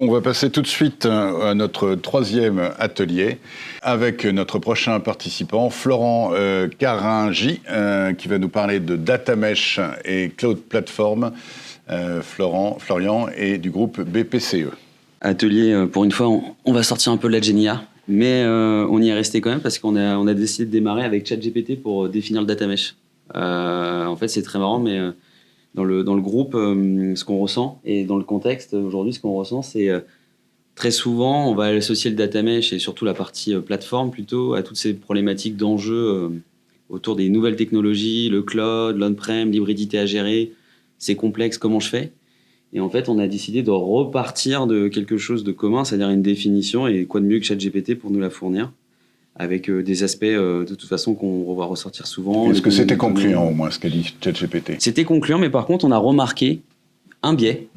On va passer tout de suite à notre troisième atelier avec notre prochain participant, Florent Caringy, qui va nous parler de Data Mesh et Cloud Platform. Florian est du groupe BPCE. Atelier, pour une fois, on va sortir un peu de la Genia, mais on y est resté quand même parce qu'on a décidé de démarrer avec ChatGPT pour définir le Data Mesh. En fait, c'est très marrant, mais dans le groupe, ce qu'on ressent, et dans le contexte, aujourd'hui, ce qu'on ressent, c'est très souvent, on va associer le Data Mesh et surtout la partie plateforme plutôt à toutes ces problématiques d'enjeux autour des nouvelles technologies, le cloud, l'on-prem, l'hybridité à gérer. C'est complexe, comment je fais ? Et en fait, on a décidé de repartir de quelque chose de commun, c'est-à-dire une définition, et quoi de mieux que ChatGPT pour nous la fournir, avec des aspects de toute façon qu'on va ressortir souvent. Est-ce que c'était concluant au moins ce qu'a dit ChatGPT ? C'était concluant, mais par contre, on a remarqué un biais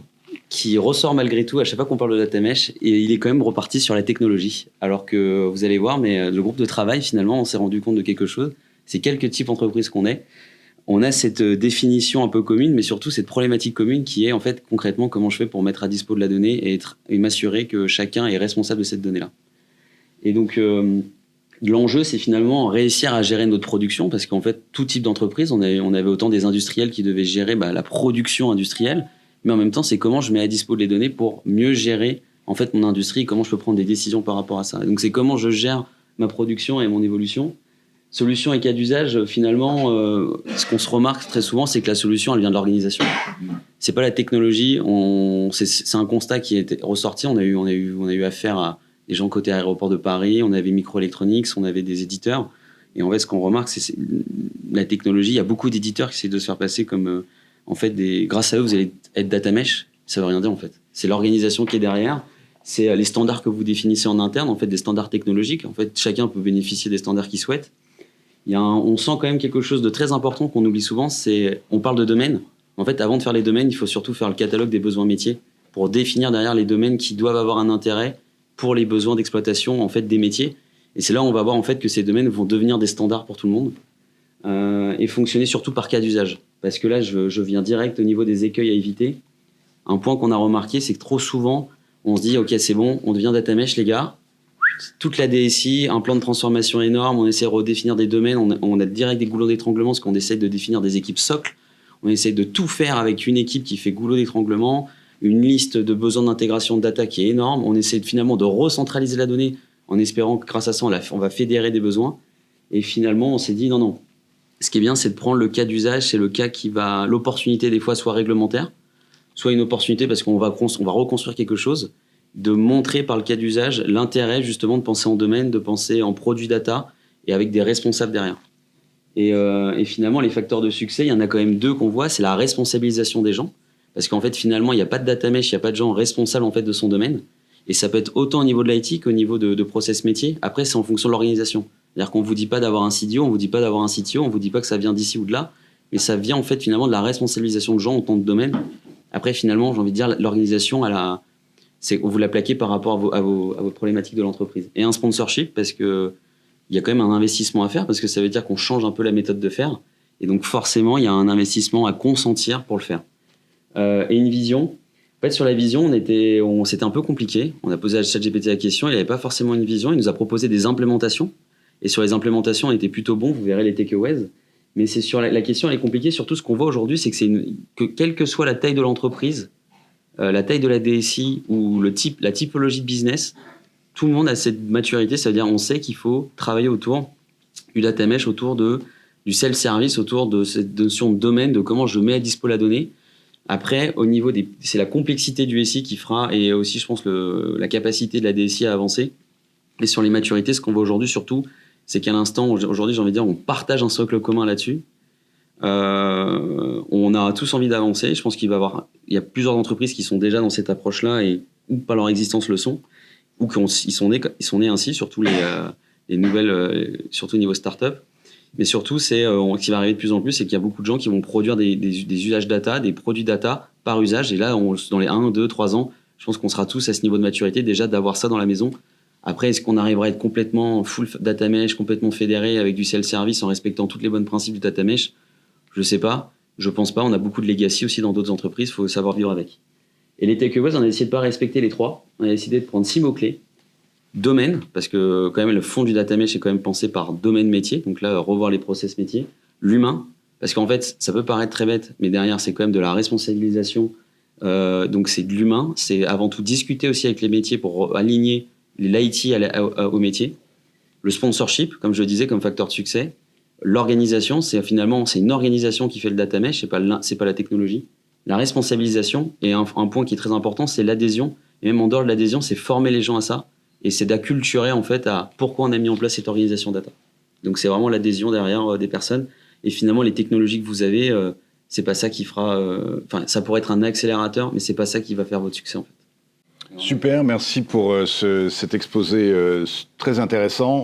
qui ressort malgré tout à chaque fois qu'on parle de Data Mesh, et il est quand même reparti sur la technologie. Alors que vous allez voir, mais le groupe de travail, finalement, on s'est rendu compte de quelque chose. C'est quelques types d'entreprises qu'on est. On a cette définition un peu commune, mais surtout cette problématique commune qui est en fait concrètement comment je fais pour mettre à dispo de la donnée et m'assurer que chacun est responsable de cette donnée-là. Et donc, l'enjeu, c'est finalement réussir à gérer notre production, parce qu'en fait, tout type d'entreprise, on avait autant des industriels qui devaient gérer la production industrielle, mais en même temps, c'est comment je mets à dispo les données pour mieux gérer en fait mon industrie et comment je peux prendre des décisions par rapport à ça. Et donc, c'est comment je gère ma production et mon évolution. Solution et cas d'usage, finalement, ce qu'on se remarque très souvent, c'est que la solution, elle vient de l'organisation. C'est pas la technologie. C'est un constat qui est ressorti. On a eu affaire à des gens côté aéroport de Paris. On avait Microelectronics, on avait des éditeurs. Et en fait, ce qu'on remarque, c'est la technologie. Il y a beaucoup d'éditeurs qui essaient de se faire passer comme, en fait, grâce à eux, vous allez être data mesh. Ça veut rien dire en fait. C'est l'organisation qui est derrière. C'est les standards que vous définissez en interne, en fait, des standards technologiques. En fait, chacun peut bénéficier des standards qu'il souhaite. On sent quand même quelque chose de très important qu'on oublie souvent, on parle de domaine. En fait, avant de faire les domaines, il faut surtout faire le catalogue des besoins métiers pour définir derrière les domaines qui doivent avoir un intérêt pour les besoins d'exploitation en fait des métiers. Et c'est là où on va voir en fait que ces domaines vont devenir des standards pour tout le monde et fonctionner surtout par cas d'usage. Parce que là, je viens direct au niveau des écueils à éviter. Un point qu'on a remarqué, c'est que trop souvent, on se dit ok, c'est bon, on devient data mesh les gars. Toute la DSI, un plan de transformation énorme, on essaie de redéfinir des domaines, on a direct des goulots d'étranglement parce qu'on essaie de définir des équipes socles, on essaie de tout faire avec une équipe qui fait goulot d'étranglement, une liste de besoins d'intégration de data qui est énorme, on essaie finalement de recentraliser la donnée en espérant que grâce à ça, on va fédérer des besoins. Et finalement, on s'est dit non. Ce qui est bien, c'est de prendre le cas d'usage, c'est le cas l'opportunité des fois soit réglementaire, soit une opportunité parce qu'on va reconstruire quelque chose, de montrer par le cas d'usage l'intérêt justement de penser en domaine, de penser en produit data et avec des responsables derrière. Et finalement, les facteurs de succès, il y en a quand même deux qu'on voit, c'est la responsabilisation des gens, parce qu'en fait, finalement, il n'y a pas de data mesh, il n'y a pas de gens responsables en fait de son domaine, et ça peut être autant au niveau de l'IT qu'au niveau de process métier. Après, c'est en fonction de l'organisation. C'est-à-dire qu'on ne vous dit pas d'avoir un CDO, on ne vous dit pas d'avoir un CTO, on ne vous dit pas que ça vient d'ici ou de là, mais ça vient en fait finalement de la responsabilisation de gens en tant que domaine. Après, finalement, j'ai envie de dire, l'organisation, vous la plaquez par rapport à vos problématiques de l'entreprise. Et un sponsorship, parce qu'il y a quand même un investissement à faire, parce que ça veut dire qu'on change un peu la méthode de faire. Et donc forcément, il y a un investissement à consentir pour le faire. Et une vision. En fait, sur la vision, c'était un peu compliqué. On a posé à ChatGPT la question, il n'avait pas forcément une vision. Il nous a proposé des implémentations. Et sur les implémentations, on était plutôt bon. Vous verrez les takeaways. Mais c'est sur la question, elle est compliquée. Surtout, ce qu'on voit aujourd'hui, c'est que quelle que soit la taille de l'entreprise, la taille de la DSI ou la typologie de business, tout le monde a cette maturité, c'est-à-dire on sait qu'il faut travailler autour du data mesh, autour du self-service, autour de cette notion de domaine, de comment je mets à dispo la donnée. Après, au niveau c'est la complexité du SI qui fera, et aussi je pense la capacité de la DSI à avancer. Et sur les maturités, ce qu'on voit aujourd'hui surtout, c'est qu'à l'instant, aujourd'hui j'ai envie de dire, on partage un socle commun là-dessus. On a tous envie d'avancer. Je pense il y a plusieurs entreprises qui sont déjà dans cette approche-là ou par leur existence le sont, ou ils sont nés ainsi, surtout les nouvelles, surtout au niveau start-up. Mais surtout, ce qui va arriver de plus en plus, c'est qu'il y a beaucoup de gens qui vont produire des usages data, des produits data par usage. Et là, dans les 1, 2, 3 ans, je pense qu'on sera tous à ce niveau de maturité déjà d'avoir ça dans la maison. Après, est-ce qu'on arrivera à être complètement full data mesh, complètement fédéré avec du self-service en respectant tous les bons principes du data mesh ? Je sais pas, je pense pas. On a beaucoup de legacy aussi dans d'autres entreprises, il faut savoir vivre avec. Et les takeaways, on a décidé de pas respecter les 3. On a décidé de prendre 6 mots-clés. Domaine, parce que quand même le fond du data mesh est quand même pensé par domaine métier. Donc là, revoir les process métiers. L'humain, parce qu'en fait, ça peut paraître très bête, mais derrière, c'est quand même de la responsabilisation. Donc c'est de l'humain. C'est avant tout discuter aussi avec les métiers pour aligner l'IT au métier. Le sponsorship, comme je le disais, comme facteur de succès. L'organisation, c'est une organisation qui fait le data mesh, c'est pas la technologie. La responsabilisation, et un point qui est très important, c'est l'adhésion. Et même en dehors de l'adhésion, c'est former les gens à ça. Et c'est d'acculturer en fait à pourquoi on a mis en place cette organisation data. Donc c'est vraiment l'adhésion derrière des personnes. Et finalement, les technologies que vous avez, c'est pas ça qui fera. Ça pourrait être un accélérateur, mais c'est pas ça qui va faire votre succès en fait. Super, merci pour cet exposé très intéressant.